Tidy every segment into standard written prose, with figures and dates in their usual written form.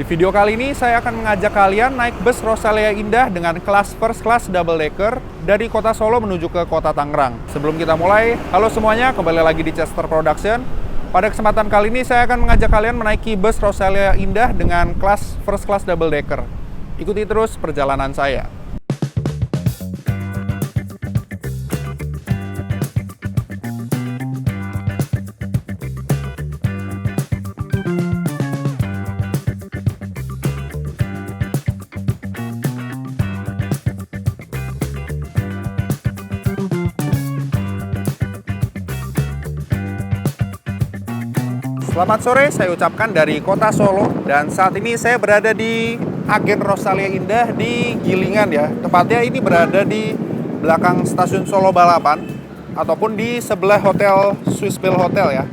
video kali ini saya akan mengajak kalian naik bus Rosalia Indah dengan kelas first class double decker dari kota Solo menuju ke kota Tangerang. Sebelum kita mulai, halo semuanya, kembali lagi di Chester Production. Pada kesempatan kali ini saya akan mengajak kalian menaiki bus Rosalia Indah dengan kelas first class double decker. Ikuti terus perjalanan saya. Selamat sore, saya ucapkan dari kota Solo, dan saat ini saya berada di agen Rosalia Indah di Gilingan ya. Tepatnya ini berada di belakang stasiun Solo Balapan ataupun di sebelah hotel Swiss Bell Hotel ya.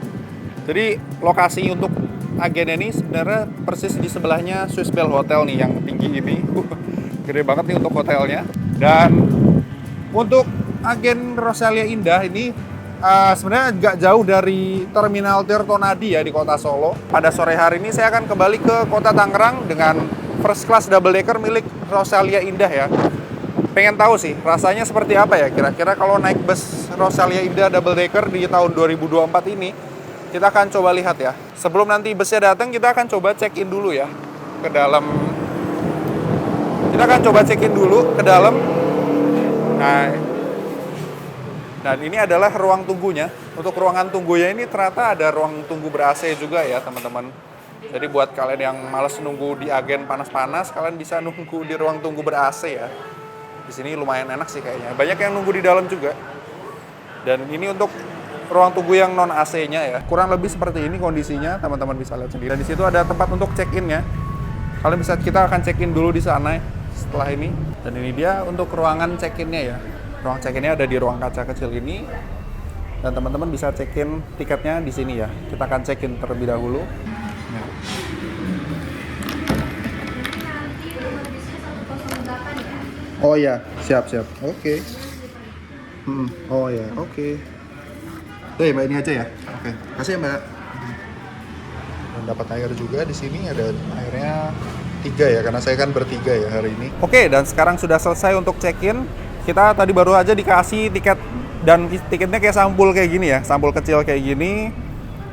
Jadi lokasi untuk agen ini sebenarnya persis di sebelahnya Swiss Bell Hotel nih yang tinggi ini. Gede banget nih untuk hotelnya. Dan untuk agen Rosalia Indah ini sebenarnya nggak jauh dari Terminal Tirtonadi ya di kota Solo. Pada sore hari ini saya akan kembali ke kota Tangerang dengan first class double decker milik Rosalia Indah ya. Pengen tahu sih rasanya seperti apa ya kira-kira kalau naik bus Rosalia Indah double decker di tahun 2024 ini. Kita akan coba lihat ya. Sebelum nanti busnya datang, kita akan coba check-in dulu ya ke dalam. Kita akan coba check-in dulu ke dalam. Dan ini adalah ruang tunggunya. Untuk ruangan tunggunya ini ternyata ada ruang tunggu ber-AC juga ya teman-teman. Jadi buat kalian yang males nunggu di agen panas-panas, kalian bisa nunggu di ruang tunggu ber-AC ya. Di sini lumayan enak sih kayaknya. Banyak yang nunggu di dalam juga. Dan ini untuk ruang tunggu yang non AC-nya ya. Kurang lebih seperti ini kondisinya, teman-teman bisa lihat sendiri. Dan di situ ada tempat untuk check-in ya. Kita akan check-in dulu di sana setelah ini. Dan ini dia untuk ruangan check-in-nya ya. Ruang check-in-nya ada di ruang kaca kecil ini, dan teman-teman bisa check-in tiketnya di sini ya. Kita akan check-in terlebih dahulu. Oh ya, siap. Oke. Oh ya, oke. Mbak, ini aja ya. Oke, kasih ya Mbak. Dan dapat air juga di sini, ada airnya 3 ya, karena saya kan bertiga ya hari ini. Oke, dan sekarang sudah selesai untuk check-in. Kita tadi baru aja dikasih tiket, dan tiketnya kayak sampul kayak gini ya, sampul kecil kayak gini.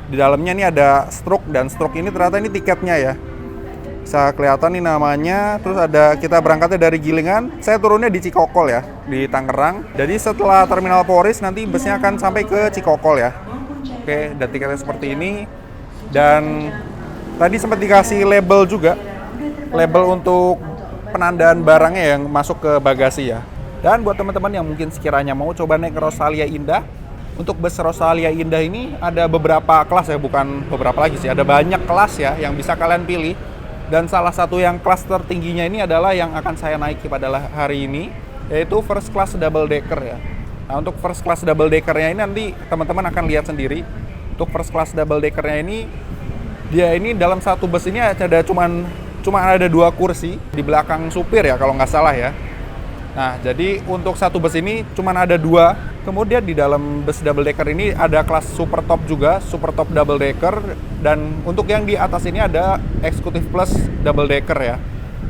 Di dalamnya ini ada struk, dan struk ini ternyata ini tiketnya ya. Bisa kelihatan nih namanya. Terus ada kita berangkatnya dari Gilingan, saya turunnya di Cikokol ya, di Tangerang. Jadi setelah Terminal Poris nanti busnya akan sampai ke Cikokol ya. Oke, dan tiketnya seperti ini. Dan tadi sempat dikasih label juga, label untuk penandaan barangnya yang masuk ke bagasi ya. Dan buat teman-teman yang mungkin sekiranya mau coba naik Rosalia Indah, untuk bus Rosalia Indah ini ada beberapa kelas ya, bukan beberapa lagi sih, ada banyak kelas ya yang bisa kalian pilih. Dan salah satu yang kelas tertingginya ini adalah yang akan saya naiki pada hari ini, yaitu first class double decker ya. Nah, untuk first class double deckernya ini nanti teman-teman akan lihat sendiri. Untuk first class double deckernya ini, dia ini dalam satu bus ini ada cuma ada 2 kursi di belakang supir ya kalau nggak salah ya. Nah, jadi untuk satu bus ini cuma ada 2. Kemudian di dalam bus double decker ini ada kelas super top juga, super top double decker. Dan untuk yang di atas ini ada executive plus double decker ya.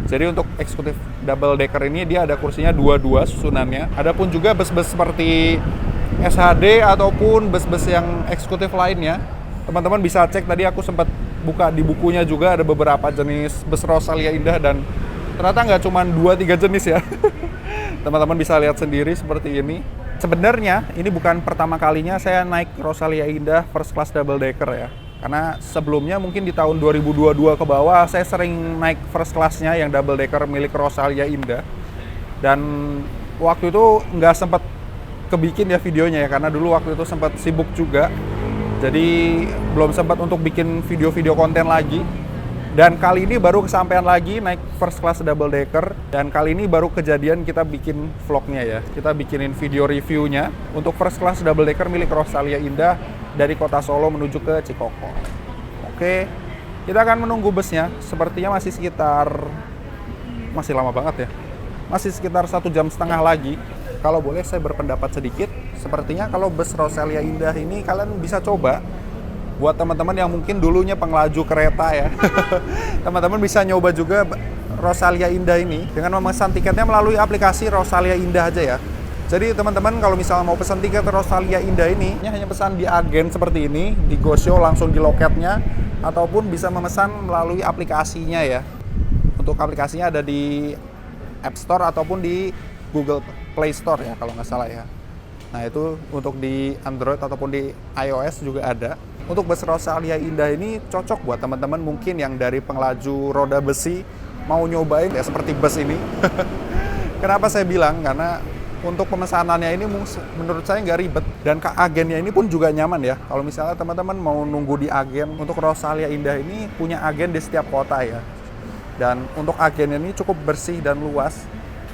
Jadi untuk executive double decker ini dia ada kursinya 2 susunannya. Adapun juga bus-bus seperti SHD ataupun bus-bus yang eksekutif lainnya, teman-teman bisa cek. Tadi aku sempat buka di bukunya juga ada beberapa jenis bus Rosalia Indah, dan ternyata nggak cuma 2-3 jenis ya. Teman-teman bisa lihat sendiri seperti ini. Sebenarnya ini bukan pertama kalinya saya naik Rosalia Indah first class double decker ya. Karena sebelumnya mungkin di tahun 2022 ke bawah saya sering naik first class-nya yang double decker milik Rosalia Indah. Dan waktu itu nggak sempat kebikin ya videonya ya, karena dulu waktu itu sempat sibuk juga. Jadi belum sempat untuk bikin video-video konten lagi. Dan kali ini baru kesampaian lagi naik first class double decker. Dan kali ini baru kejadian kita bikin vlognya ya. Kita bikinin video reviewnya untuk first class double decker milik Rosalia Indah dari kota Solo menuju ke Cikokol. Oke, kita akan menunggu busnya. Sepertinya masih lama banget ya. Masih sekitar 1,5 jam lagi. Kalau boleh saya berpendapat sedikit, sepertinya kalau bus Rosalia Indah ini kalian bisa coba buat teman-teman yang mungkin dulunya pengelaju kereta ya. Teman-teman bisa nyoba juga Rosalia Indah ini dengan memesan tiketnya melalui aplikasi Rosalia Indah aja ya. Jadi teman-teman kalau misalnya mau pesan tiket Rosalia Indah ini, hanya pesan di agen seperti ini, di GoShow langsung di loketnya, ataupun bisa memesan melalui aplikasinya ya. Untuk aplikasinya ada di App Store ataupun di Google Play Store ya kalau nggak salah ya. Nah itu untuk di Android ataupun di iOS juga ada. Untuk bus Rosalia Indah ini cocok buat teman-teman mungkin yang dari pengelaju roda besi mau nyobain ya seperti bus ini. Kenapa saya bilang? Karena untuk pemesanannya ini menurut saya nggak ribet dan agennya ini pun juga nyaman ya. Kalau misalnya teman-teman mau nunggu di agen, untuk Rosalia Indah ini punya agen di setiap kota ya. Dan untuk agennya ini cukup bersih dan luas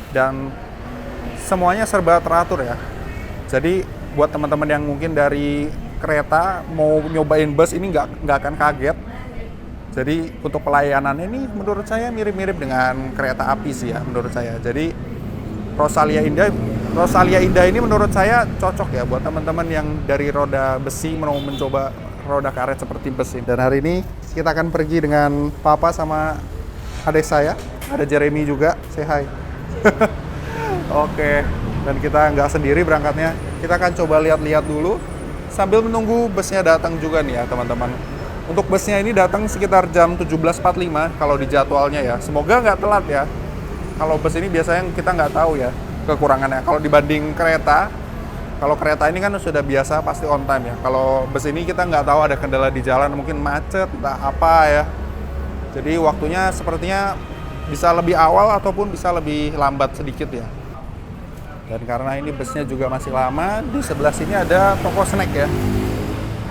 dan semuanya serba teratur ya. Jadi buat teman-teman yang mungkin dari kereta mau nyobain bus ini nggak akan kaget. Jadi untuk pelayanannya ini menurut saya mirip-mirip dengan kereta api sih ya menurut saya. Jadi Rosalia Indah ini menurut saya cocok ya buat teman-teman yang dari roda besi mau mencoba roda karet seperti bus ini. Dan hari ini kita akan pergi dengan Papa sama adik saya, ada Jeremy juga, say hi. Oke, dan kita nggak sendiri berangkatnya. Kita akan coba lihat-lihat dulu sambil menunggu busnya datang juga nih ya teman-teman. Untuk busnya ini datang sekitar jam 17.45 kalau di jadwalnya ya. Semoga nggak telat ya. Kalau bus ini biasanya kita nggak tahu ya kekurangannya. Kalau dibanding kereta, kalau kereta ini kan sudah biasa pasti on time ya. Kalau bus ini kita nggak tahu ada kendala di jalan, mungkin macet, entah apa ya. Jadi waktunya sepertinya bisa lebih awal ataupun bisa lebih lambat sedikit ya. Dan karena ini busnya juga masih lama, di sebelah sini ada toko snack ya.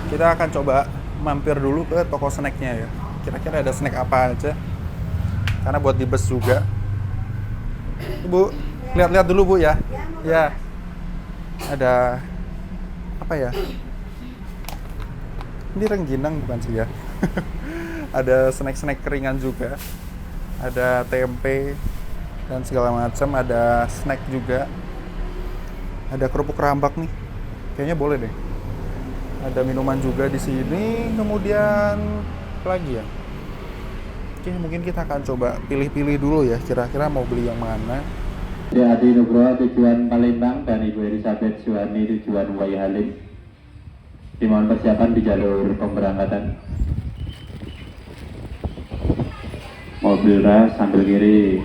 Kita akan coba mampir dulu ke toko snacknya ya. Kira-kira ada snack apa aja. Karena buat di bus juga. Bu, lihat-lihat dulu Bu ya. Ya. Ada apa ya? Ini rengginang bukan sih ya? Ada snack-snack keringan juga. Ada tempe dan segala macam, ada snack juga. Ada kerupuk rambak nih. Kayaknya boleh deh. Ada minuman juga di sini, kemudian apa lagi ya? Oke, mungkin kita akan coba pilih-pilih dulu ya, kira-kira mau beli yang mana. Adi Nugroho tujuan Palembang dan Ibu Elizabeth Suhani tujuan Wayi Halim. Dimohon persiapan di jalur pemberangkatan. Mobil ras sambil kiri.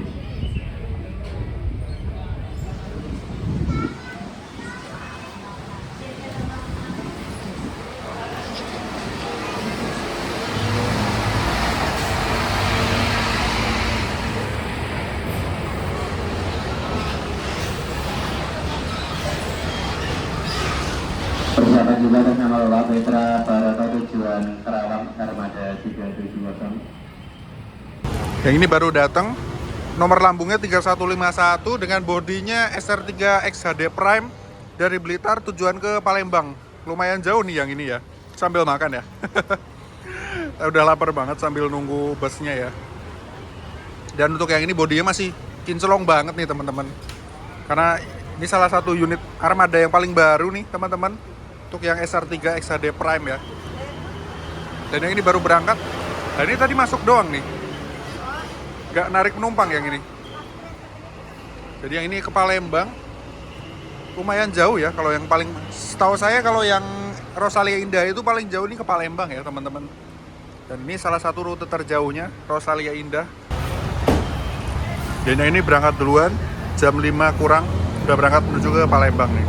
Persiapan juga atas nama Lola Petra Barata tujuan Karawang Armada 370. Yang ini baru datang, nomor lambungnya 3151 dengan bodinya SR3 XHD Prime dari Blitar tujuan ke Palembang. Lumayan jauh nih yang ini ya, sambil makan ya. Udah lapar banget sambil nunggu busnya ya. Dan untuk yang ini bodinya masih kinclong banget nih teman-teman. Karena ini salah satu unit armada yang paling baru nih teman-teman. Untuk yang SR3 XHD Prime ya. Dan yang ini baru berangkat. Dan ini tadi masuk doang nih. Gak narik penumpang yang ini. Jadi yang ini ke Palembang. Lumayan jauh ya. Kalau yang paling, setahu saya kalau yang Rosalia Indah itu paling jauh nih ke Palembang ya teman-teman. Dan ini salah satu rute terjauhnya Rosalia Indah. Dan yang ini berangkat duluan jam 5 kurang. Udah berangkat menuju ke Palembang nih.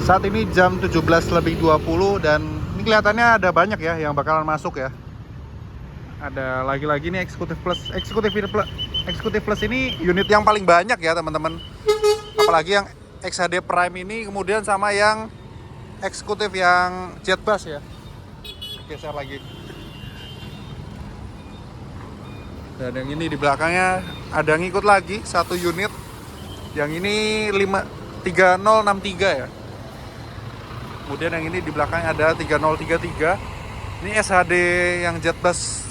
Saat ini jam 17.20 dan ini kelihatannya ada banyak ya yang bakalan masuk ya. Ada lagi-lagi nih Executive Plus. Executive Plus ini unit yang paling banyak ya teman-teman. Apalagi yang XHD Prime ini, kemudian sama yang Executive yang Jet Bus ya. Geser lagi. Dan yang ini di belakangnya ada ngikut lagi satu unit Yang ini 3063 ya. Kemudian yang ini di belakang ada 3033. Ini SHD yang Jetbus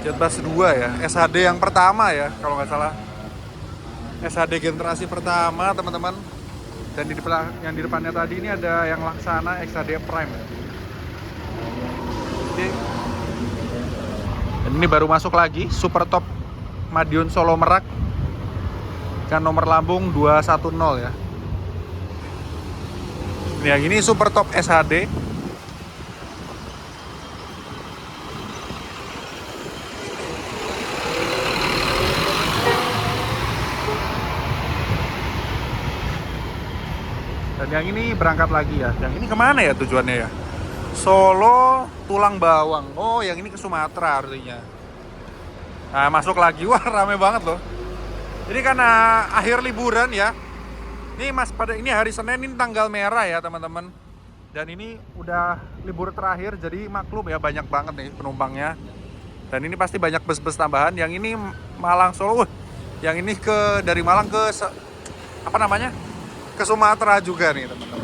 2 ya. SHD yang pertama ya kalau nggak salah. SHD generasi pertama teman-teman. Dan yang di depannya tadi ini ada yang Laksana XHD Prime ya. Oke. Dan ini baru masuk lagi Super Top Madiun Solo Merak dengan nomor lambung 210 ya. Ini yang ini Super Top SHD. Dan yang ini berangkat lagi ya. Yang ini kemana ya tujuannya ya? Solo Tulang Bawang. Oh, yang ini ke Sumatera artinya. Nah, masuk lagi. Wah, rame banget loh. Ini karena akhir liburan ya. Ini hari Senin, ini tanggal merah ya teman-teman. Dan ini udah libur terakhir, jadi maklum ya banyak banget nih penumpangnya. Dan ini pasti banyak bus-bus tambahan. Yang ini Malang Solo. Yang ini dari Malang ke ke Sumatera juga nih teman-teman.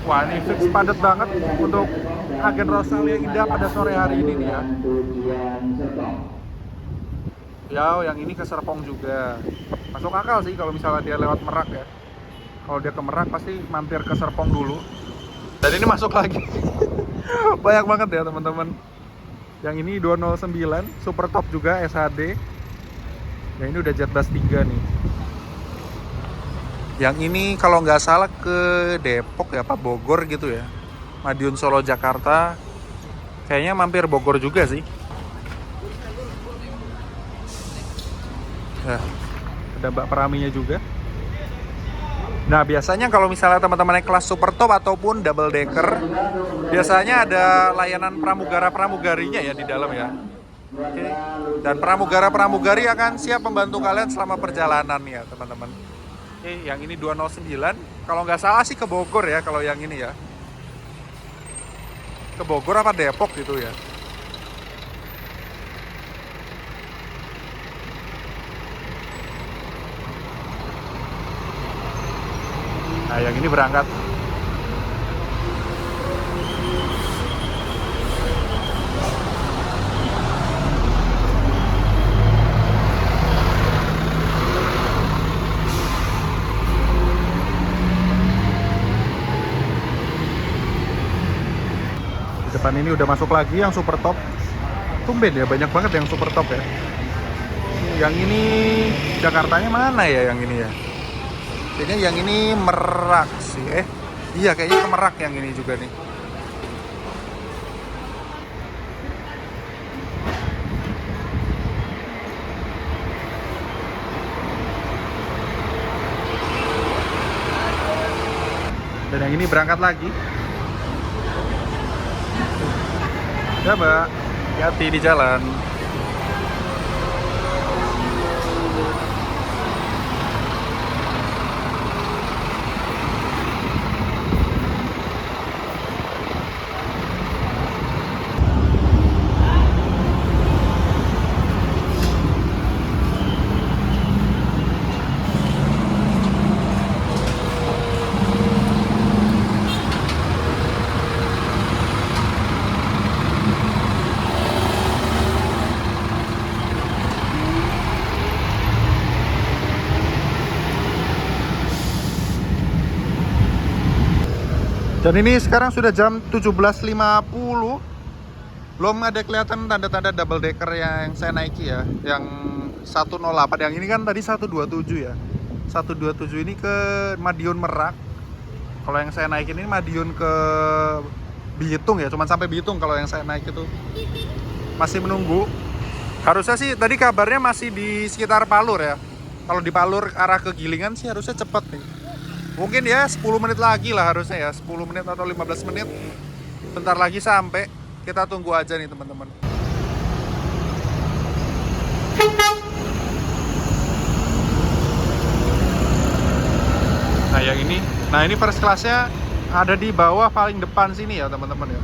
Wah, ini fix padat banget untuk agen Rosalia Indah pada sore hari ini nih ya. Ya, yang ini ke Serpong juga. Masuk akal sih kalau misalnya dia lewat Merak ya. Kalau dia ke Merak pasti mampir ke Serpong dulu. Dan ini masuk lagi. Banyak banget ya teman-teman. Yang ini 209 Super Top juga SHD. Yang ini udah Jetbus 3 nih. Yang ini kalau nggak salah ke Depok ya, apa Bogor gitu ya. Madiun Solo Jakarta. Kayaknya mampir Bogor juga sih. Nah, ada Mbak Peraminya juga. Nah, biasanya kalau misalnya teman-teman naik kelas super top ataupun double decker, biasanya ada layanan pramugara-pramugarinya ya di dalam ya. Oke. Dan pramugara-pramugari akan siap membantu kalian selama perjalanan ya, teman-teman. Oke, yang ini 209. Kalau nggak salah sih ke Bogor ya, kalau yang ini ya. Ke Bogor apa Depok gitu ya. Nah, yang ini berangkat. Di depan ini udah masuk lagi yang super top. Tumben ya, banyak banget yang super top ya. Yang ini Jakartanya mana ya yang ini ya? Kayaknya yang ini Merak sih. Iya kayaknya ke Merak yang ini juga nih. Dan yang ini berangkat lagi. Ya Mbak, hati-hati di jalan. Dan ini sekarang sudah jam 17.50. Belum ada kelihatan tanda-tanda double decker yang saya naiki ya. Yang 108. Yang ini kan tadi 127 ya. 127 ini ke Madiun Merak. Kalau yang saya naikin ini Madiun ke Bitung ya. Cuman sampai Bitung kalau yang saya naik itu. Masih menunggu. Harusnya sih tadi kabarnya masih di sekitar Palur ya. Kalau di Palur arah ke Gilingan sih harusnya cepet nih. Mungkin ya 10 menit lagi lah harusnya ya, 10 menit atau 15 menit. Bentar lagi sampai. Kita tunggu aja nih teman-teman. Nah yang ini, ini first classnya ada di bawah paling depan sini ya teman-teman ya.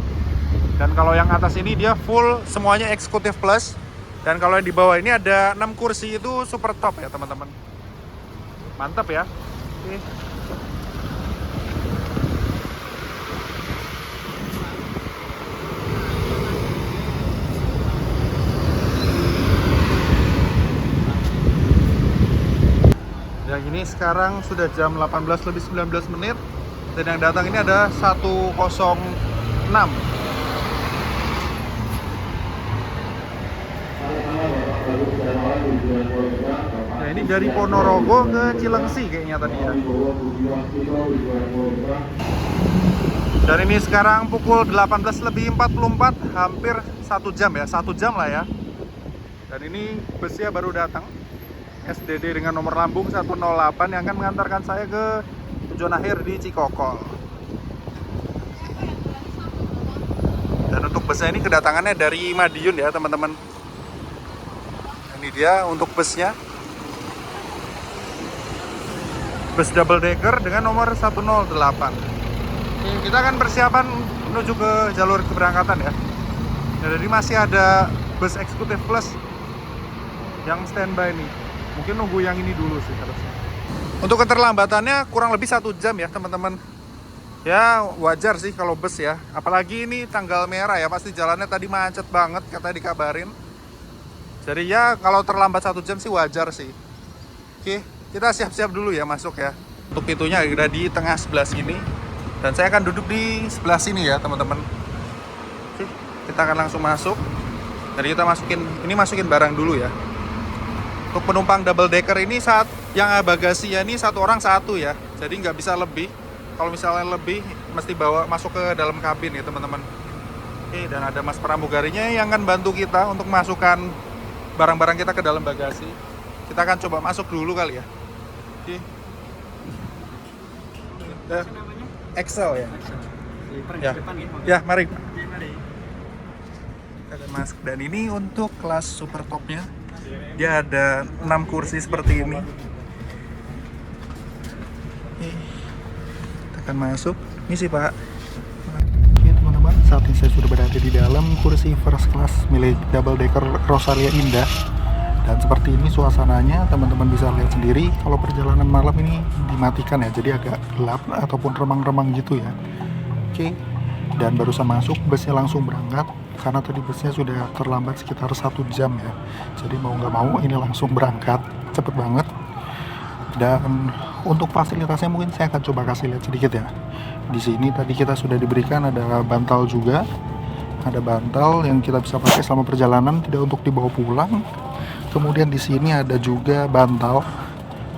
Dan kalau yang atas ini dia full semuanya eksekutif plus. Dan kalau yang di bawah ini ada 6 kursi, itu super top ya teman-teman. Mantap ya. Oke. Yang ini sekarang sudah jam 18 lebih 19 menit. Dan yang datang ini ada 106. Nah ini dari Ponorogo ke Cilengsi kayaknya tadi ya. Dan ini sekarang pukul 18 lebih 44, hampir 1 jam ya, 1 jam lah ya. Dan ini busnya baru datang, SDD dengan nomor lambung 108 yang akan mengantarkan saya ke tujuan akhir di Cikokol. Dan untuk busnya ini kedatangannya dari Madiun ya teman-teman. Ini dia untuk busnya. Bus double decker dengan nomor 108. Kita akan persiapan menuju ke jalur keberangkatan ya. Jadi masih ada bus eksekutif plus yang standby nih. Mungkin nunggu yang ini dulu sih harusnya. Untuk keterlambatannya kurang lebih 1 jam ya teman-teman. Ya wajar sih kalau bus ya. Apalagi ini tanggal merah ya, pasti jalannya tadi macet banget katanya dikabarin. Jadi ya kalau terlambat 1 jam sih wajar sih. Oke, kita siap-siap dulu ya masuk ya. Untuk pintunya ada di tengah sebelah sini. Dan saya akan duduk di sebelah sini ya teman-teman. Oke, kita akan langsung masuk. Jadi kita masukin barang dulu ya. Untuk penumpang double decker ini saat yang bagasinya ini 1 orang 1 ya. Jadi nggak bisa lebih. Kalau misalnya lebih mesti bawa masuk ke dalam kabin ya teman-teman. Oke, dan ada mas pramugarinya yang akan bantu kita untuk masukkan barang-barang kita ke dalam bagasi. Kita akan coba masuk dulu kali ya. Oke. Excel ya. Ya. Ya, mari. Kita akan masuk. Dan ini untuk kelas super topnya. Dia ada 6 kursi seperti ini. Oke. Kita akan masuk. Ini sih Pak. Oke teman-teman, saat ini saya sudah berada di dalam kursi first class milik double decker Rosalia Indah. Dan seperti ini suasananya, teman-teman bisa lihat sendiri. Kalau perjalanan malam ini dimatikan ya, jadi agak gelap ataupun remang-remang gitu ya. Oke, dan barusan masuk, busnya langsung berangkat. Karena tadi busnya sudah terlambat sekitar 1 jam ya. Jadi mau nggak mau ini langsung berangkat, cepet banget. Dan untuk fasilitasnya mungkin saya akan coba kasih lihat sedikit ya. Di sini tadi kita sudah diberikan ada bantal juga. Ada bantal yang kita bisa pakai selama perjalanan, tidak untuk dibawa pulang. Kemudian di sini ada juga bantal.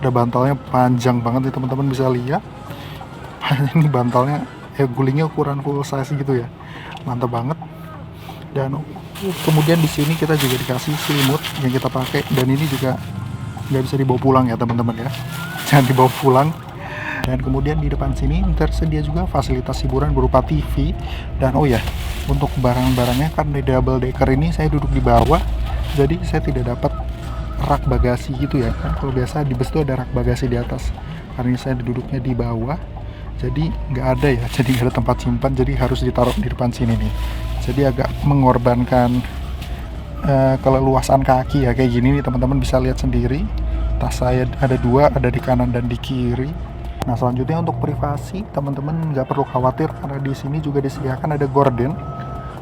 Ada bantalnya panjang banget nih teman-teman bisa lihat. Ini bantalnya gulingnya ukuran full size gitu ya. Mantap banget. Dan kemudian di sini kita juga dikasih selimut yang kita pakai, dan ini juga nggak bisa dibawa pulang ya teman-teman ya. Jangan dibawa pulang. Dan kemudian di depan sini tersedia juga fasilitas hiburan berupa TV. Dan oh ya, untuk barang-barangnya kan di double decker ini saya duduk di bawah. Jadi saya tidak dapat rak bagasi gitu ya. Kan kalau biasa di bus itu ada rak bagasi di atas. Karena saya duduknya di bawah, jadi nggak ada ya. Jadi nggak ada tempat simpan. Jadi harus ditaruh di depan sini nih. Jadi agak mengorbankan keleluasan kaki ya. Kayak gini nih teman-teman bisa lihat sendiri. Tas saya ada 2, ada di kanan dan di kiri. Nah selanjutnya untuk privasi, teman-teman nggak perlu khawatir karena di sini juga disediakan ada gorden.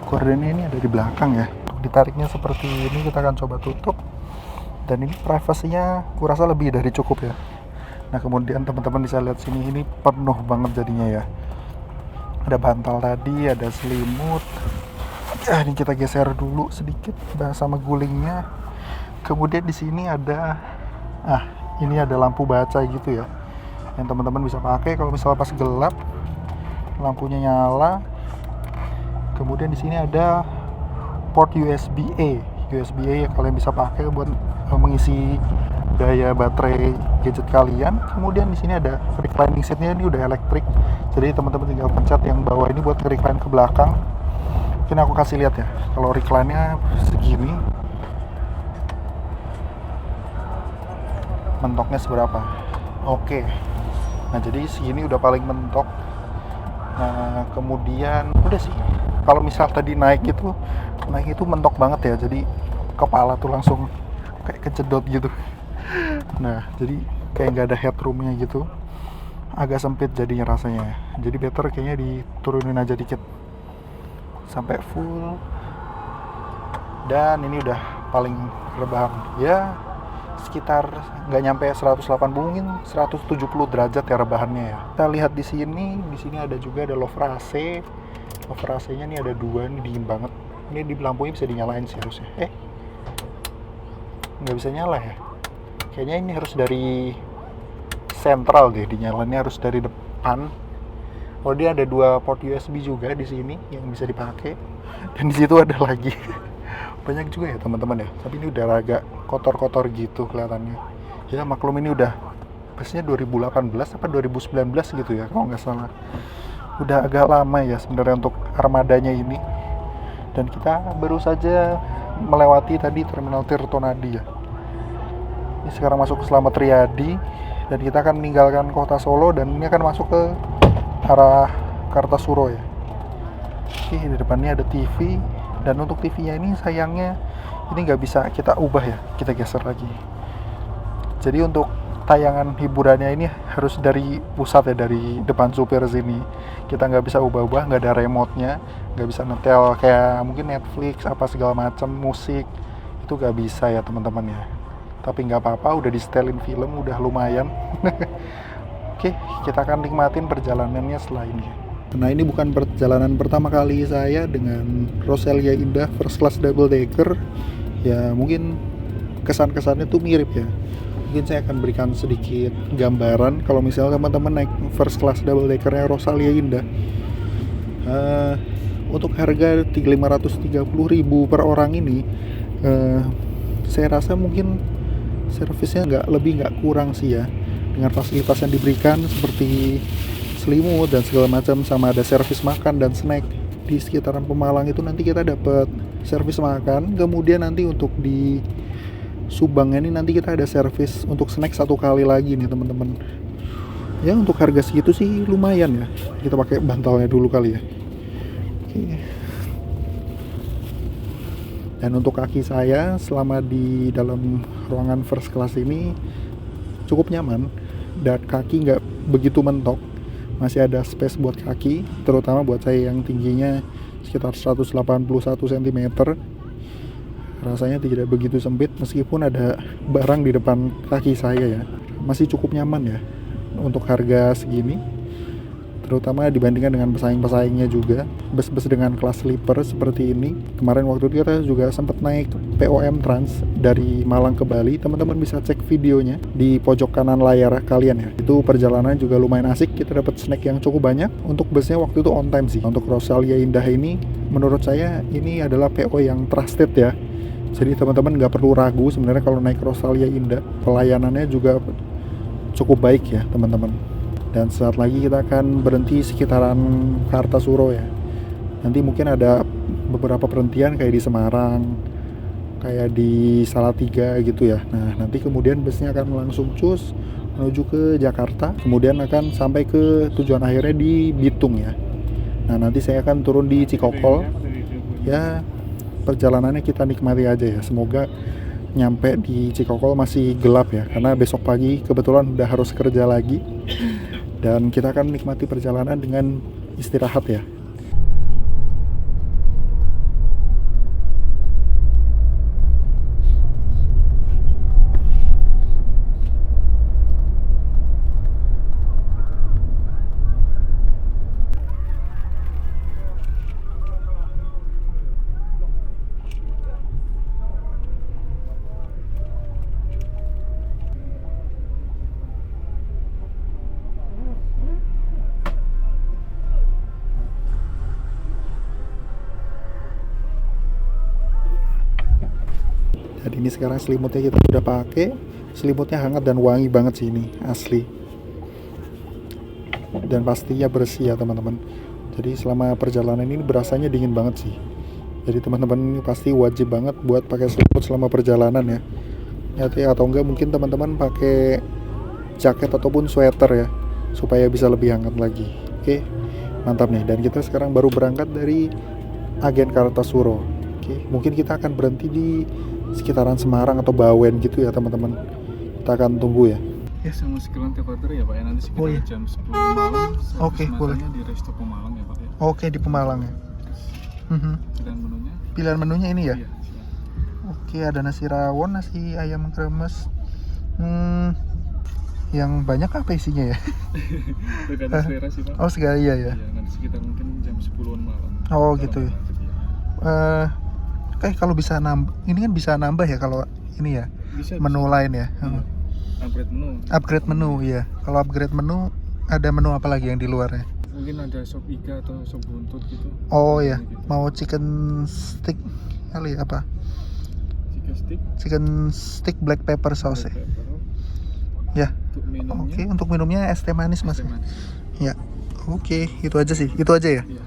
Gordennya ini ada di belakang ya. Ditariknya seperti ini, kita akan coba tutup. Dan ini privasinya kurasa lebih dari cukup ya. Nah kemudian teman-teman bisa lihat sini, ini penuh banget jadinya ya. Ada bantal tadi, ada selimut. Ini kita geser dulu sedikit sama gulingnya. Kemudian di sini ada ini ada lampu baca gitu ya, yang teman-teman bisa pakai kalau misalnya pas gelap lampunya nyala. Kemudian di sini ada port USB-A yang kalian bisa pakai buat mengisi daya baterai gadget kalian. Kemudian di sini ada reclining seatnya, ini udah elektrik, jadi teman-teman tinggal pencet yang bawah ini buat recline ke belakang. Mungkin aku kasih lihat ya, kalau recline-nya segini, mentoknya seberapa. Oke, nah jadi segini udah paling mentok. Nah kemudian udah sih, kalau misal tadi naik itu mentok banget ya. Jadi kepala tuh langsung kayak kejedot gitu. Nah jadi kayak nggak ada headroomnya gitu, agak sempit jadinya rasanya. Jadi better kayaknya diturunin aja dikit sampai full. Dan ini udah paling rebahan ya, sekitar nggak nyampe 180, mungkin 170 derajat ya rebahannya ya. Kita lihat di sini ada juga ada louvre AC. Louvre AC-nya nih ada 2, ini dingin banget. Ini di lampunya bisa dinyalain sih harusnya. Nggak bisa nyala ya. Kayaknya ini harus dari sentral deh, dinyalainnya harus dari depan. Oh, dia ada 2 port USB juga di sini yang bisa dipakai. Dan di situ ada lagi. Banyak juga ya teman-teman ya. Tapi ini udah agak kotor-kotor gitu kelihatannya. Ya maklum ini udah pastinya 2018 apa 2019 gitu ya kalau nggak salah. Udah agak lama ya sebenarnya untuk armadanya ini. Dan kita baru saja melewati tadi Terminal Tirtonadi ya. Ini sekarang masuk ke Slamet Riyadi dan kita akan meninggalkan kota Solo dan ini akan masuk ke arah Kartasuro ya. Oke, di depannya ada TV. Dan untuk TV-nya ini sayangnya ini nggak bisa kita ubah ya, kita geser lagi. Jadi untuk tayangan hiburannya ini harus dari pusat ya, dari depan supir sini. Kita nggak bisa ubah-ubah, nggak ada remote-nya, nggak bisa nyetel kayak mungkin Netflix apa segala macam musik itu nggak bisa ya teman-teman ya. Tapi nggak apa-apa, udah di setelin film, udah lumayan. Oke, kita akan nikmatin perjalanannya setelah ini. Nah ini bukan perjalanan pertama kali saya dengan Rosalia Indah First Class Double Decker. Ya mungkin kesan-kesannya tuh mirip ya. Mungkin saya akan berikan sedikit gambaran kalau misalnya teman-teman naik First Class Double Deckernya Rosalia Indah. Untuk harga 530.000 per orang ini, saya rasa mungkin servisnya nggak kurang sih ya. Dengan fasilitas yang diberikan seperti selimut dan segala macam, sama ada servis makan dan snack di sekitaran Pemalang itu. Nanti kita dapat servis makan, kemudian nanti untuk di Subangnya ini nanti kita ada servis untuk snack 1 kali lagi nih teman-teman. Ya untuk harga segitu sih lumayan ya. Kita pakai bantalnya dulu kali ya. Oke. Dan untuk kaki saya selama di dalam ruangan first class ini cukup nyaman dan kaki nggak begitu mentok. Masih ada space buat kaki, terutama buat saya yang tingginya sekitar 181 cm. Rasanya tidak begitu sempit meskipun ada barang di depan kaki saya ya. Masih cukup nyaman ya untuk harga segini. Terutama dibandingkan dengan pesaing-pesaingnya juga. Bus-bus dengan kelas sleeper seperti ini. Kemarin waktu itu kita juga sempat naik POM Trans dari Malang ke Bali. Teman-teman bisa cek videonya di pojok kanan layar kalian ya. Itu perjalanan juga lumayan asik. Kita dapat snack yang cukup banyak. Untuk busnya waktu itu on time sih. Untuk Rosalia Indah ini menurut saya ini adalah PO yang trusted ya. Jadi teman-teman nggak perlu ragu sebenarnya kalau naik Rosalia Indah. Pelayanannya juga cukup baik ya teman-teman. Dan saat lagi kita akan berhenti sekitaran Kartasuro ya. Nanti mungkin ada beberapa perhentian kayak di Semarang, kayak di Salatiga gitu ya. Nah nanti kemudian busnya akan langsung cus menuju ke Jakarta, kemudian akan sampai ke tujuan akhirnya di Bitung ya. Nah nanti saya akan turun di Cikokol. Ya perjalanannya kita nikmati aja ya. Semoga nyampe di Cikokol masih gelap ya, karena besok pagi kebetulan udah harus kerja lagi. Dan kita akan menikmati perjalanan dengan istirahat ya. Dan ini sekarang selimutnya kita udah pakai. Selimutnya hangat dan wangi banget sih ini, asli. Dan pastinya bersih ya teman-teman. Jadi selama perjalanan ini berasanya dingin banget sih. Jadi teman-teman pasti wajib banget buat pakai selimut selama perjalanan ya. Atau enggak mungkin teman-teman pakai jaket ataupun sweater ya, supaya bisa lebih hangat lagi. Oke, mantap nih. Dan kita sekarang baru berangkat dari Agen Kartasuro. Oke, mungkin kita akan berhenti di sekitaran Semarang atau Bawen gitu ya teman-teman. Kita akan tunggu ya. Ya sama sekilan Tepater ya Pak ya, nanti sekitar Oh, iya. jam 10 malam. Oke, boleh. Di Resto Pemalang ya Pak ya. Oke, di Pemalang ya. Dan menunya? Pilihan menunya ini ya. Iya, silakan. Oke, ada nasi rawon, nasi ayam kremes. Yang banyak apa isinya ya? Tergantung selera sih Pak. Oh, segala iya ya. Iya, nanti sekitar mungkin jam 10-an malam. Oh, Kalau gitu ya. macet, ya. Kalau bisa nambah, ini kan bisa nambah ya kalau ini ya. Bisa, Menu bisa. lain ya. Iya. Upgrade menu. Upgrade menu ya. Kalau upgrade menu ada menu apa lagi yang di luarnya? Mungkin ada sop iga atau sop buntut gitu. Oh ya, Gitu. mau chicken stick kali apa? Chicken stick, Chicken stick black pepper sauce ya. black pepper. Ya. Untuk minumnya. Oke, untuk minumnya es teh manis Mas. es teh manis. Ya. Oke, itu aja sih. Itu aja ya. Iya.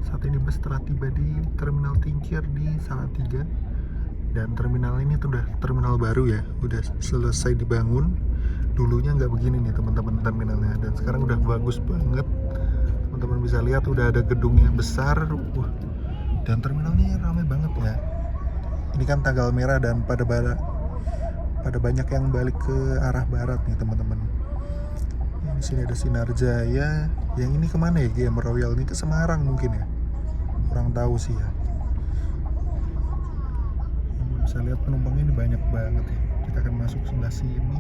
Saat ini bus telah tiba di Terminal Tingkir di Salatiga. Dan terminal ini tuh udah terminal baru ya, udah selesai dibangun. Dulunya nggak begini nih teman-teman terminalnya, dan sekarang udah bagus banget. Teman-teman bisa lihat udah ada gedung yang besar. Wah, dan terminalnya ramai banget ya. Ini kan tanggal merah dan pada banyak yang balik ke arah barat nih teman-teman. Di sini ada Sinarjaya. Yang ini kemana ya? GM Royal ini ke Semarang mungkin ya. Kurang tahu sih ya. Bisa lihat penumpangnya ini banyak banget ya. Kita akan masuk sebelah sini.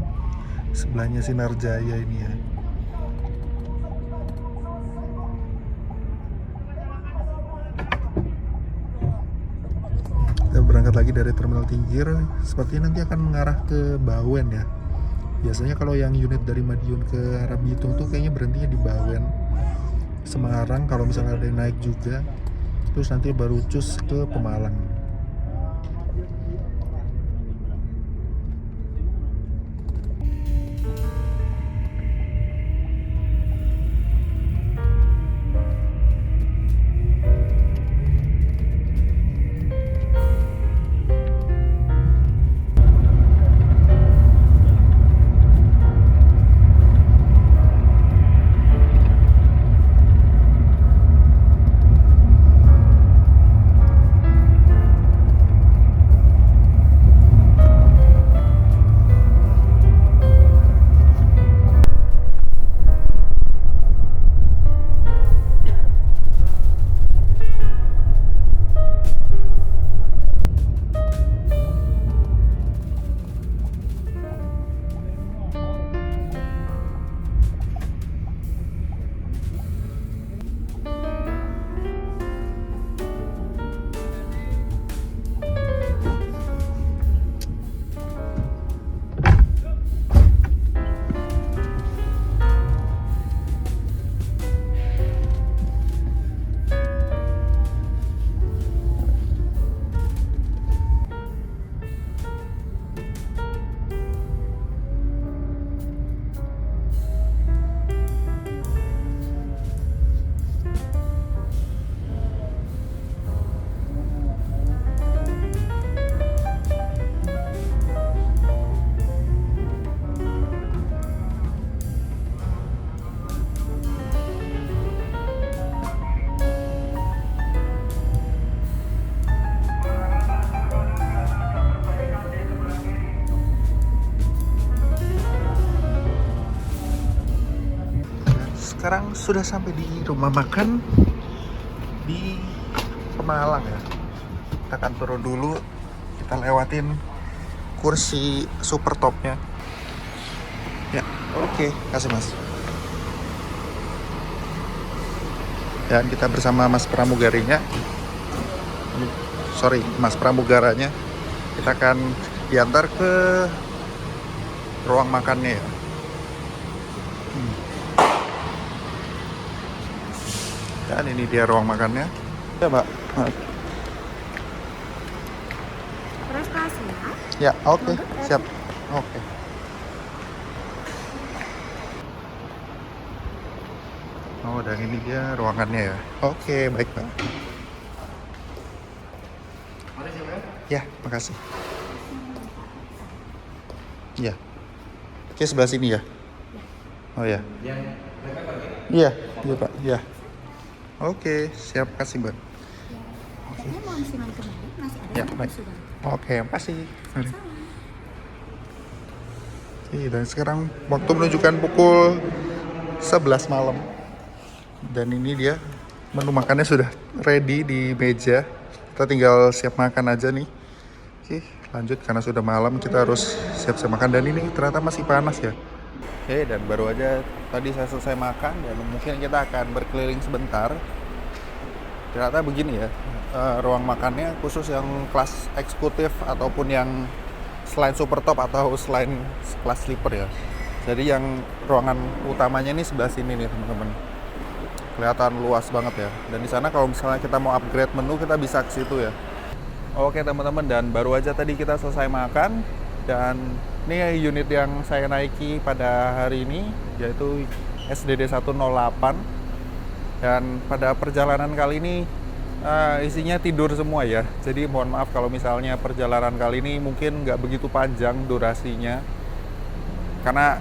Sebelahnya Sinarjaya ini ya. Kita berangkat lagi dari Terminal Tingkir. Sepertinya nanti akan mengarah ke Bawen ya. Biasanya kalau yang unit dari Madiun ke arah Bitung tuh kayaknya berhentinya di Bawen. Semarang kalau misalnya ada yang naik juga. Terus nanti baru cus ke Pemalang. sekarang sudah sampai di rumah makan di Pemalang ya. Kita akan turun dulu, kita lewatin kursi super topnya. Ya, oke, kasih Mas. Dan kita bersama Mas pramugarinya. Sorry, Mas pramugaranya. Kita akan diantar ke ruang makannya ya. Dan ini dia ruang makannya. Ya, Mbak. Prestasi Ya, ya? oke, siap. Oke. Oh, dan ini dia ruangannya ya. Oke, baik, Pak. Ya, makasih. Ya. Oke, sebelah sini ya. Oh ya. Iya, iya Pak. Iya. Oke, siap, kasih Mbak. Saya mau musiman kembali, masih ada Ya, yang baik. sudah. Oke, makasih. Mari. Oke, dan sekarang waktu menunjukkan pukul 11 malam. Dan ini dia menu makannya sudah ready di meja. Kita tinggal siap makan aja nih. Oke, lanjut karena sudah malam kita harus siap-siap makan. Dan ini ternyata masih panas ya. Oke, dan baru aja tadi saya selesai makan dan mungkin kita akan berkeliling sebentar. Ternyata begini ya, ruang makannya khusus yang kelas eksekutif ataupun yang selain super top atau selain kelas sleeper ya. Jadi yang ruangan utamanya ini sebelah sini nih teman-teman. Kelihatan luas banget ya. Dan di sana kalau misalnya kita mau upgrade menu kita bisa ke situ ya. Oke teman-teman, dan baru aja tadi kita selesai makan dan ini unit yang saya naiki pada hari ini yaitu SDD 108. Dan pada perjalanan kali ini isinya tidur semua ya. Jadi mohon maaf kalau misalnya perjalanan kali ini mungkin nggak begitu panjang durasinya. Karena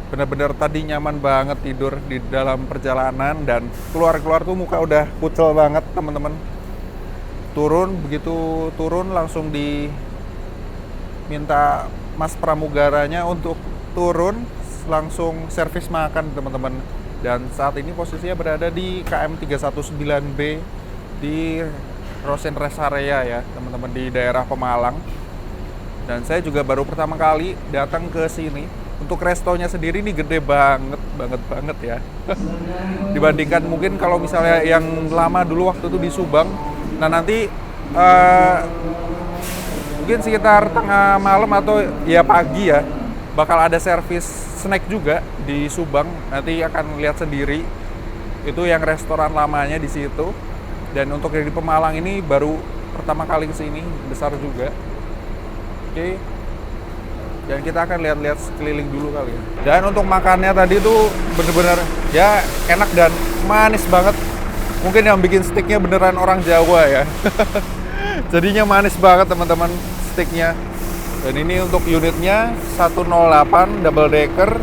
benar-benar tadi nyaman banget tidur di dalam perjalanan dan keluar-keluar tuh muka udah kucel banget teman-teman. Begitu turun langsung diminta Mas pramugaranya untuk turun langsung servis makan teman-teman. Dan saat ini posisinya berada di KM 319B di Rosen Rest Area ya teman-teman, di daerah Pemalang. Dan saya juga baru pertama kali datang ke sini. Untuk restonya sendiri ini gede banget ya. Dibandingkan mungkin kalau misalnya yang lama dulu waktu itu di Subang. Nah nanti mungkin sekitar tengah malam atau ya pagi ya bakal ada servis snack juga di Subang. Nanti akan lihat sendiri. Itu yang restoran lamanya di situ. Dan untuk yang di Pemalang ini baru pertama kali kesini, besar juga. Oke. Dan kita akan lihat-lihat sekeliling dulu kali ya. Dan untuk makannya tadi tuh bener-bener ya enak dan manis banget. Mungkin yang bikin steaknya beneran orang Jawa ya. Jadinya manis banget teman-teman steaknya. Dan ini untuk unitnya 108 double decker.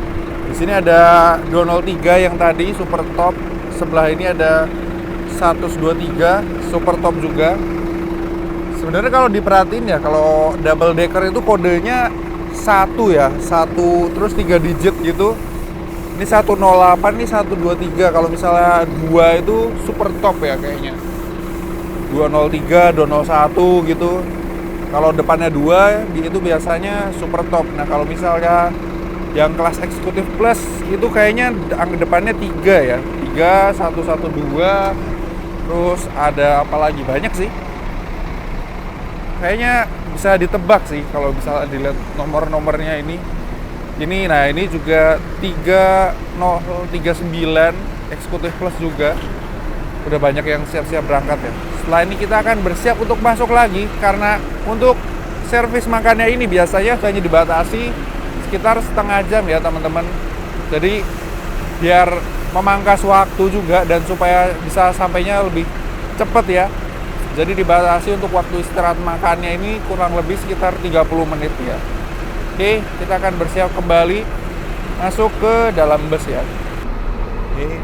Di sini ada 203 yang tadi super top. Sebelah ini ada 123 super top juga. Sebenarnya kalau diperhatiin ya, kalau double decker itu kodenya 1 ya, 1 terus 3 digit gitu. Ini 108, ini 123. Kalau misalnya 2 itu super top ya kayaknya. 203, 201 gitu. Kalau depannya 2 itu biasanya super top. Nah, kalau misalnya yang kelas eksekutif plus itu kayaknya depannya 3 ya. 3, 112. Terus ada apa lagi? Banyak sih. Kayaknya bisa ditebak sih kalau misalnya dilihat nomor-nomornya ini. Nah ini juga 3039 eksekutif plus juga. Udah banyak yang siap-siap berangkat ya. Setelah ini kita akan bersiap untuk masuk lagi karena untuk servis makannya ini biasanya hanya dibatasi sekitar setengah jam ya teman-teman. Jadi biar memangkas waktu juga dan supaya bisa sampainya lebih cepat ya. Jadi dibatasi untuk waktu istirahat makannya ini kurang lebih sekitar 30 menit ya. Oke, kita akan bersiap kembali masuk ke dalam bus ya. Oke.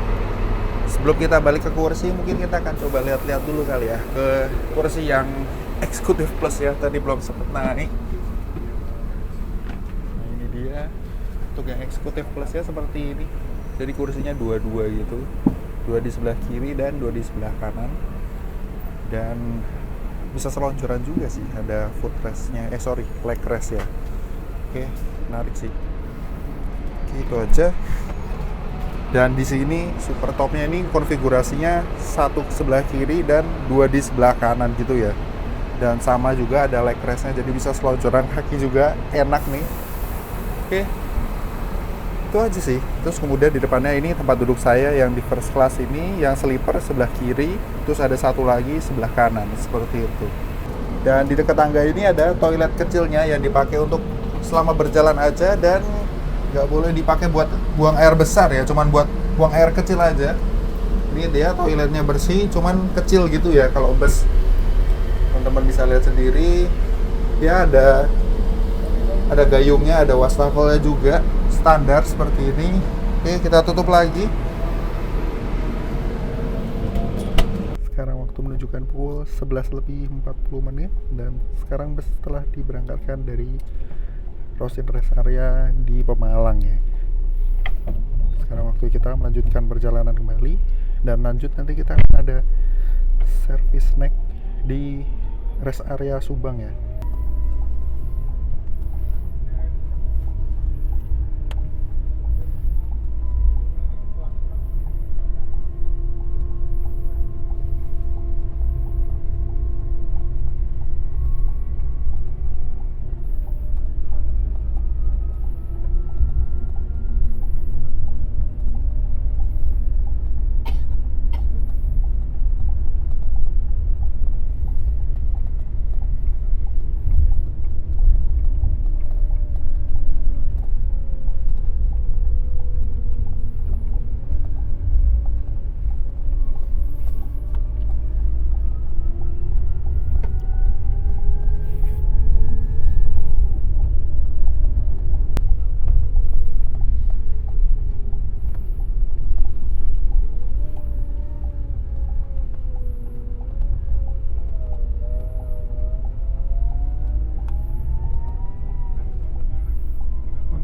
Sebelum kita balik ke kursi, mungkin kita akan coba lihat-lihat dulu kali ya ke kursi yang eksekutif plus ya. Tadi belum sempat naik. Nah, ini dia. Untuk yang eksekutif plus ya seperti ini. Jadi kursinya dua-dua gitu, 2 di sebelah kiri dan 2 di sebelah kanan. Dan bisa selonjoran juga sih, ada footrestnya, leg rest ya. Oke, menarik sih. Oke, itu aja. Dan di sini super topnya ini konfigurasinya 1 sebelah kiri dan 2 di sebelah kanan gitu ya. Dan sama juga ada leg restnya, jadi bisa selonjoran kaki juga, enak nih. Oke, itu aja sih. Terus kemudian di depannya ini tempat duduk saya yang di first class ini, yang sleeper sebelah kiri, terus ada satu lagi sebelah kanan, seperti itu. Dan di dekat tangga ini ada toilet kecilnya yang dipakai untuk selama berjalan aja, dan nggak boleh dipakai buat buang air besar ya, cuman buat buang air kecil aja. Ini dia toiletnya bersih, cuman kecil gitu ya kalau bus. Teman-teman bisa lihat sendiri, ya ada gayungnya, ada wastafelnya juga, standar seperti ini. Oke, kita tutup lagi. Sekarang waktu menunjukkan pukul 11:40 dan sekarang bus telah diberangkatkan dari Rosin Rest Area di Pemalang ya. Sekarang waktu kita melanjutkan perjalanan kembali, dan lanjut nanti kita akan ada service snack di rest area Subang ya.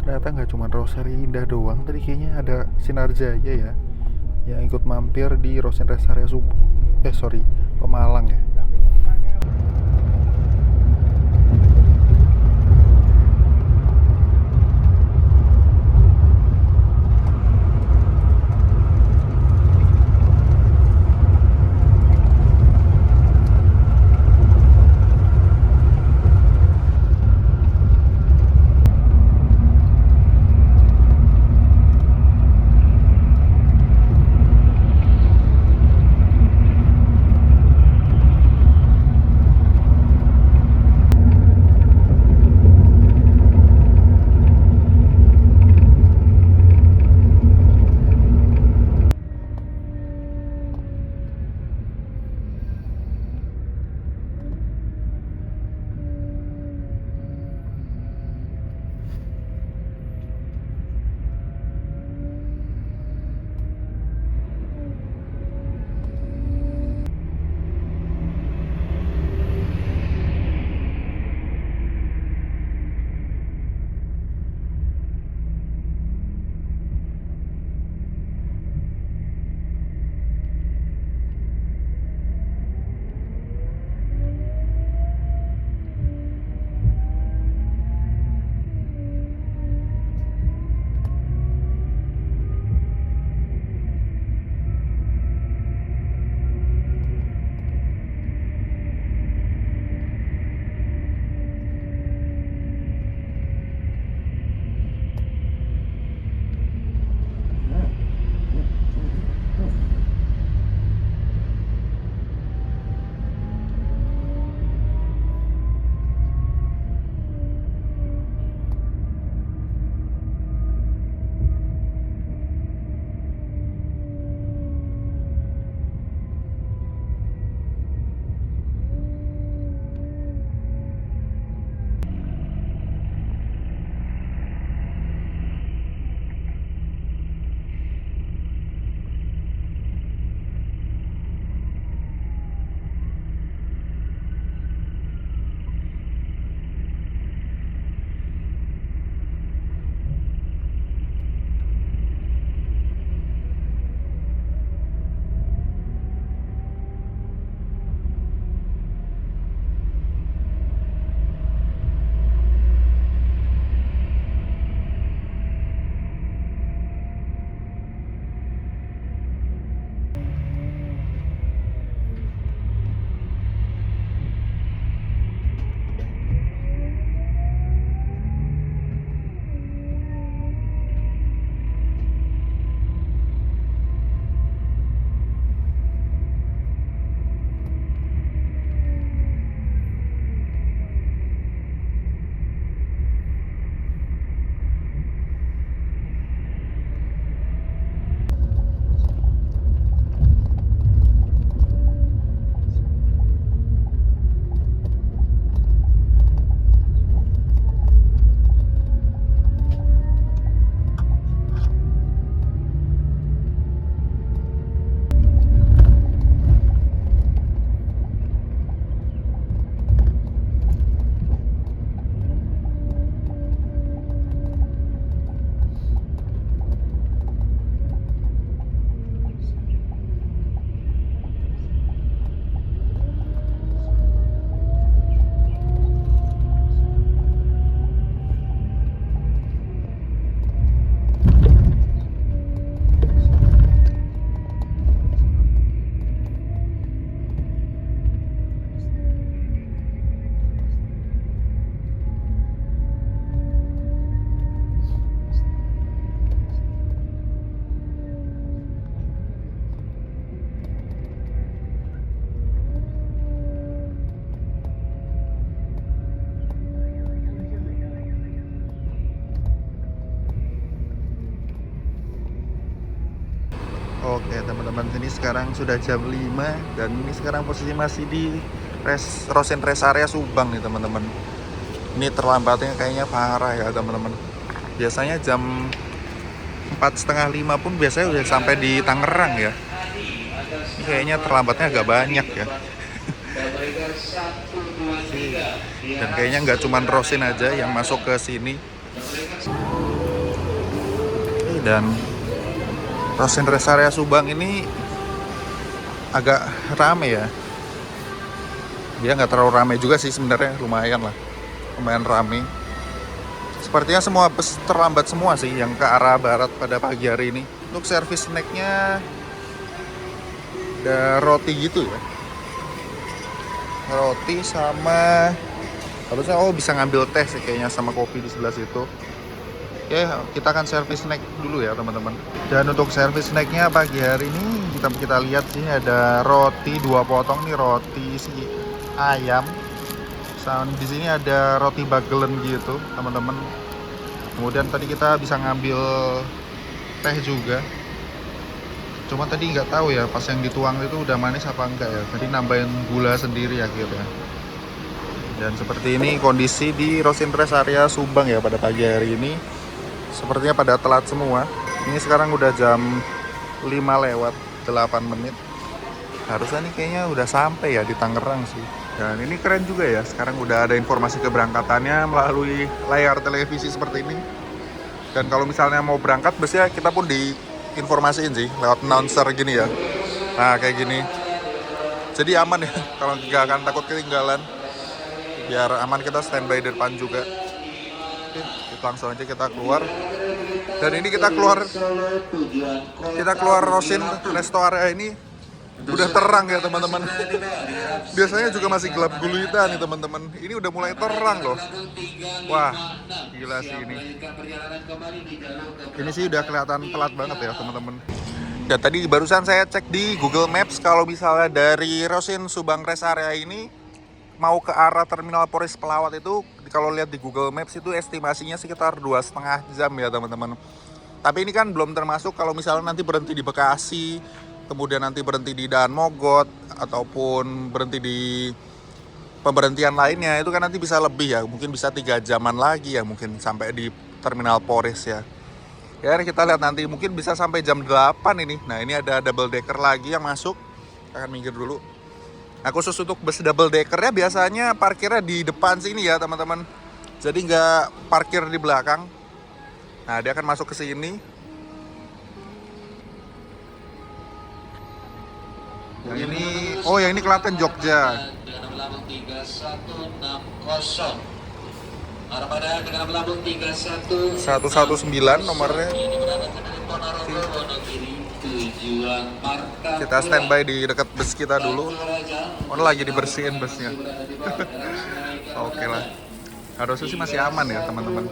Ternyata nggak cuma Rosari Indah doang, tadi kayaknya ada Sinar Jaya ya yang ikut mampir di Rosin Rest Area Pemalang ya. Oke teman-teman, ini sekarang sudah jam 5 dan ini sekarang posisi masih di Rosin Rest Area Subang nih teman-teman. Ini terlambatnya kayaknya parah ya teman-teman. Biasanya jam 4:30 pun biasanya udah sampai di Tangerang ya. Ini kayaknya terlambatnya agak banyak ya. Dan kayaknya nggak cuman Rosin aja yang masuk ke sini. Dan Rosin Rest Area Subang ini agak rame ya. Dia nggak terlalu rame juga sih sebenarnya, lumayan rame. Sepertinya semua bus terlambat semua sih yang ke arah barat pada pagi hari ini. Untuk servis snacknya ada roti gitu ya, roti sama harusnya bisa ngambil teh sih kayaknya sama kopi di sebelah situ. Oke, kita akan servis snack dulu ya teman-teman. Dan untuk servis snacknya pagi hari ini kita lihat sih ada roti 2 potong nih, roti si ayam. Di sini ada roti bagelen gitu teman-teman. Kemudian tadi kita bisa ngambil teh juga. Cuma tadi nggak tahu ya pas yang dituang itu udah manis apa enggak ya. Jadi nambahin gula sendiri akhirnya. Dan seperti ini kondisi di Rosin Rest Area Subang ya pada pagi hari ini. Sepertinya pada telat semua. Ini sekarang udah jam 5:08. Harusnya nih kayaknya udah sampai ya di Tangerang sih. Dan ini keren juga ya, sekarang udah ada informasi keberangkatannya melalui layar televisi seperti ini. Dan kalau misalnya mau berangkat, biasanya kita pun diinformasiin sih lewat announcer gini ya. Nah kayak gini. Jadi aman ya, kalau nggak akan takut ketinggalan. Biar aman kita standby di depan juga. Oke, langsung aja kita keluar. Dan ini kita keluar Rosin Rest Area ini udah terang ya teman-teman. Biasanya juga masih gelap gulita nih teman-teman. Ini udah mulai terang loh. Wah, gila sih ini. Ini sih udah kelihatan telat banget ya teman-teman. Dan tadi barusan saya cek di Google Maps kalau misalnya dari Rosin Subang Rest Area ini mau ke arah Terminal Polres Pelawat itu, kalau lihat di Google Maps itu estimasinya sekitar 2,5 jam ya teman-teman. Tapi ini kan belum termasuk kalau misalnya nanti berhenti di Bekasi, kemudian nanti berhenti di Daan Mogot, ataupun berhenti di pemberhentian lainnya, itu kan nanti bisa lebih ya, mungkin bisa 3 jaman lagi ya mungkin sampai di Terminal Polres ya. Ya kita lihat nanti, mungkin bisa sampai jam 8 ini. Nah ini ada double decker lagi yang masuk, akan minggir dulu. Nah khusus untuk bus double deckernya biasanya parkirnya di depan sini ya teman-teman. Jadi nggak parkir di belakang. Nah dia akan masuk ke sini. Yang ini, yang ini Klaten Jogja. Dengan lambung 3160. Armada dengan lambung 119 nomornya. Ini berangkat dari Ponorogo, Wonogiri, tujuan Marta. Kita standby di dekat bus kita dulu. Lagi dibersihin busnya. Oke lah. Harusnya sih masih aman ya teman-teman.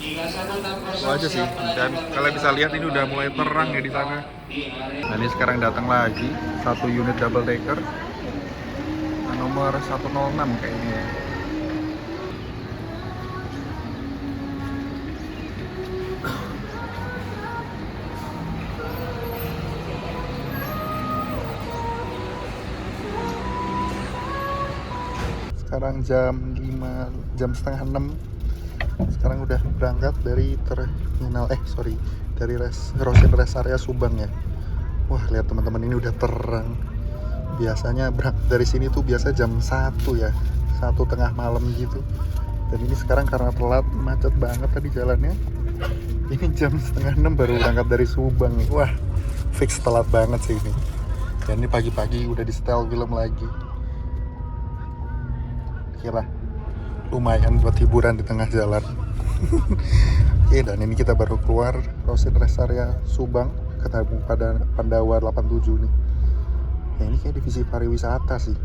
Itu aja sih. Dan kalian bisa lihat ini udah mulai terang ya di sana. Nah ini sekarang datang lagi satu unit double decker. Nomor 106 kayaknya. Sekarang jam 5, jam 5:30. Sekarang udah berangkat dari dari Rosin Rest Area Subang ya. Wah lihat teman-teman, ini udah terang. Biasanya berangkat dari sini tuh biasa jam 1 ya, 1:30 malam gitu. Dan ini sekarang karena telat, macet banget tadi jalannya. Ini jam 5:30 baru berangkat dari Subang nih. Wah fix telat banget sih ini. Dan ini pagi-pagi udah di setel film lagi. Oke lah, lumayan buat hiburan di tengah jalan. Oke, dan ini kita baru keluar Rosin Rest Area Subang, ketemu pada Pandawa 87 nih. Ya ini kayak divisi pariwisata sih.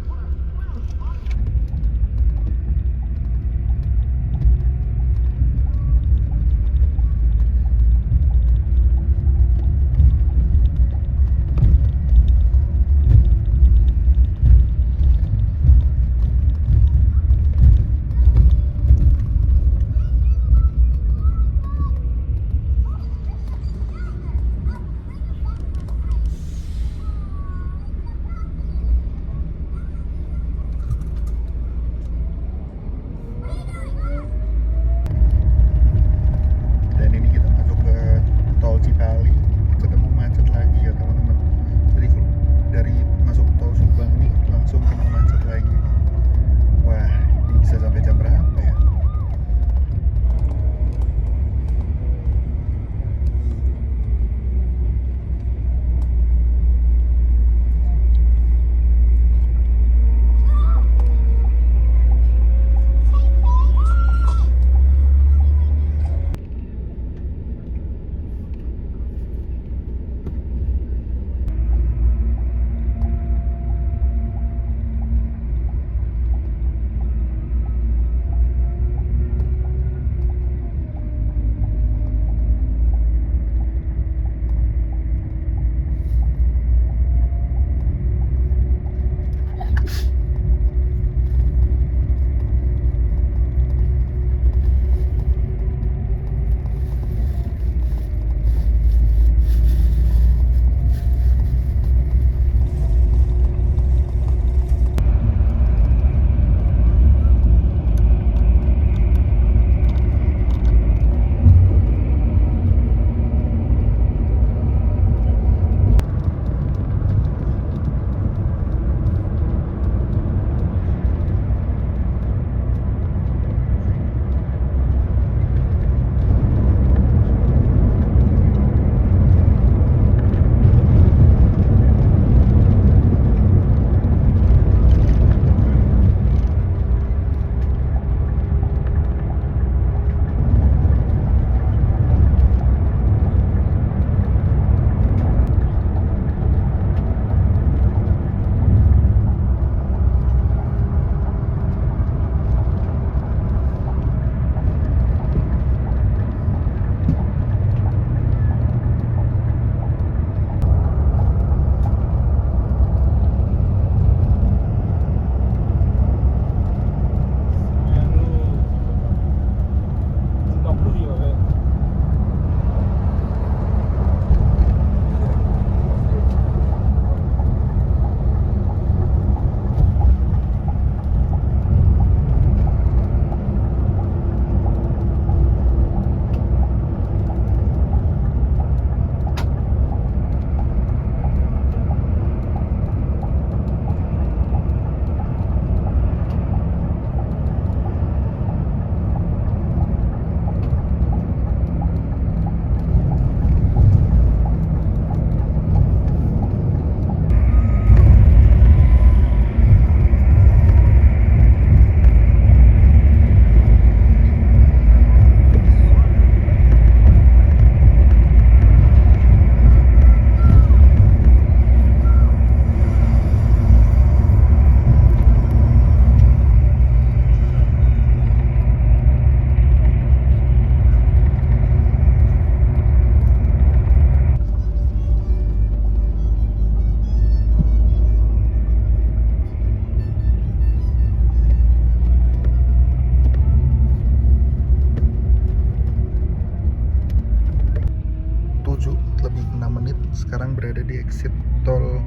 6 menit. Sekarang berada di exit tol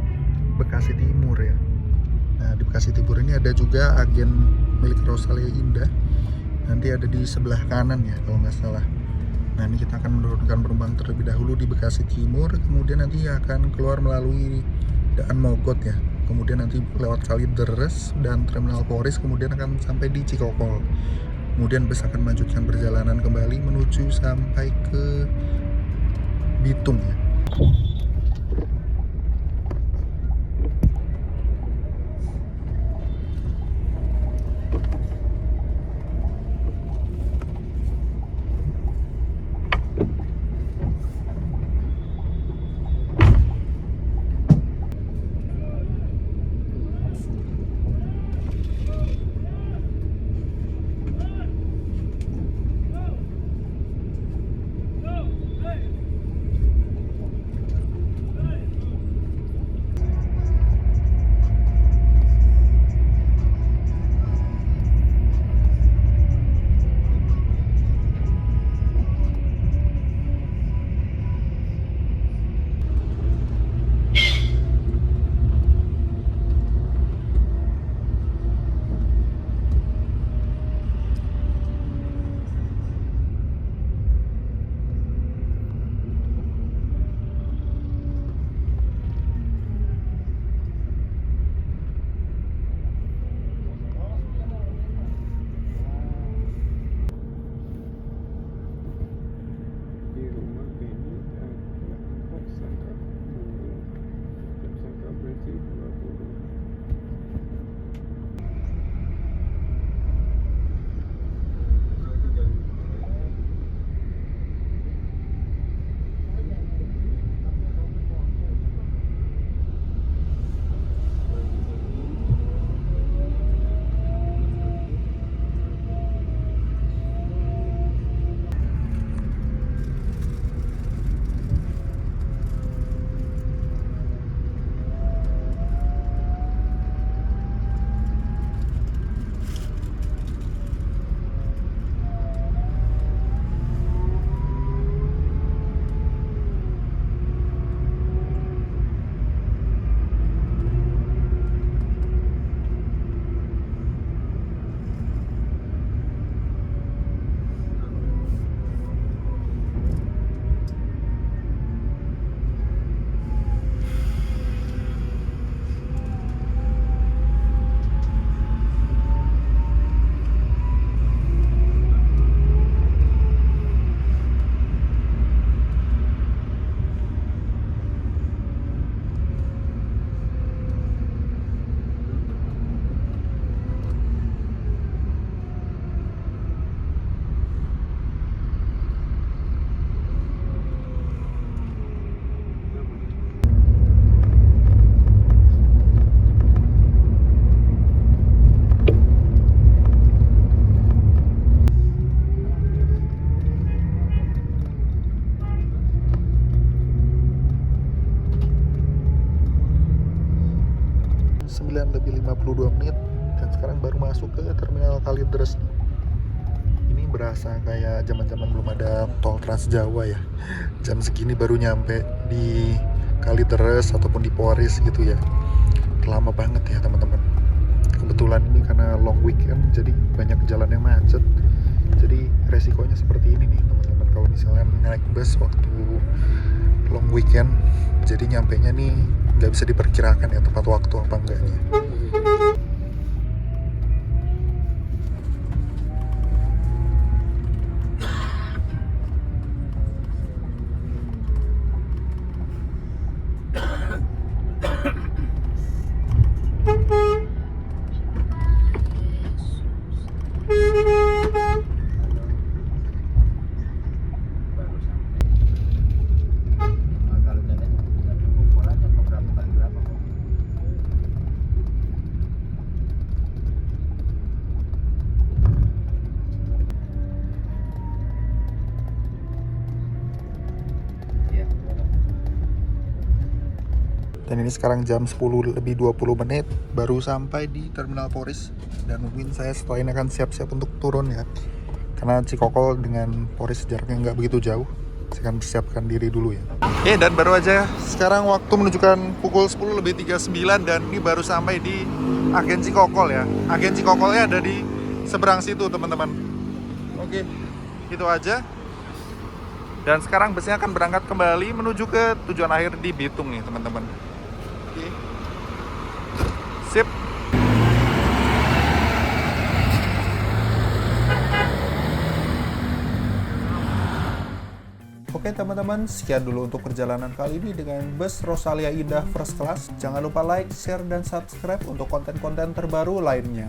Bekasi Timur ya. Nah, di Bekasi Timur ini ada juga agen milik Rosalia Indah. Nanti ada di sebelah kanan ya kalau nggak salah. Nah, ini kita akan menurunkan penumpang terlebih dahulu di Bekasi Timur, kemudian nanti akan keluar melalui Daan Mogot ya. Kemudian nanti lewat Kalideres dan Terminal Polres, kemudian akan sampai di Cikokol. Kemudian bus akan melanjutkan perjalanan kembali menuju sampai ke Bitung ya. Di rumah ini ada tersangka berarti 20. Lebih 52 menit dan sekarang baru masuk ke Terminal Kalideres. Ini berasa kayak zaman-zaman belum ada tol Trans Jawa ya. Jam segini baru nyampe di Kalideres ataupun di Polres gitu ya. Lama banget ya teman-teman. Kebetulan ini karena long weekend jadi banyak jalan yang macet. Jadi resikonya seperti ini nih teman-teman. Kalau misalnya naik bus waktu long weekend, jadi nyampenya nih nggak bisa diperkirakan ya tepat waktu apa enggaknya. Dan ini sekarang jam 10 lebih 20 menit baru sampai di Terminal Polres. Dan mungkin saya setelah ini akan siap-siap untuk turun ya, karena Cikokol dengan Polres jaraknya nggak begitu jauh. Saya akan persiapkan diri dulu ya. Oke, dan baru aja sekarang waktu menunjukkan pukul 10:39 dan ini baru sampai di Agen Cikokol ya. Agen Cikokolnya ada di seberang situ teman-teman. Oke, itu aja. Dan sekarang busnya akan berangkat kembali menuju ke tujuan akhir di Bitung nih teman-teman. Oke. Sip. Oke teman-teman, sekian dulu untuk perjalanan kali ini dengan bus Rosalia Indah First Class. Jangan lupa like, share, dan subscribe untuk konten-konten terbaru lainnya.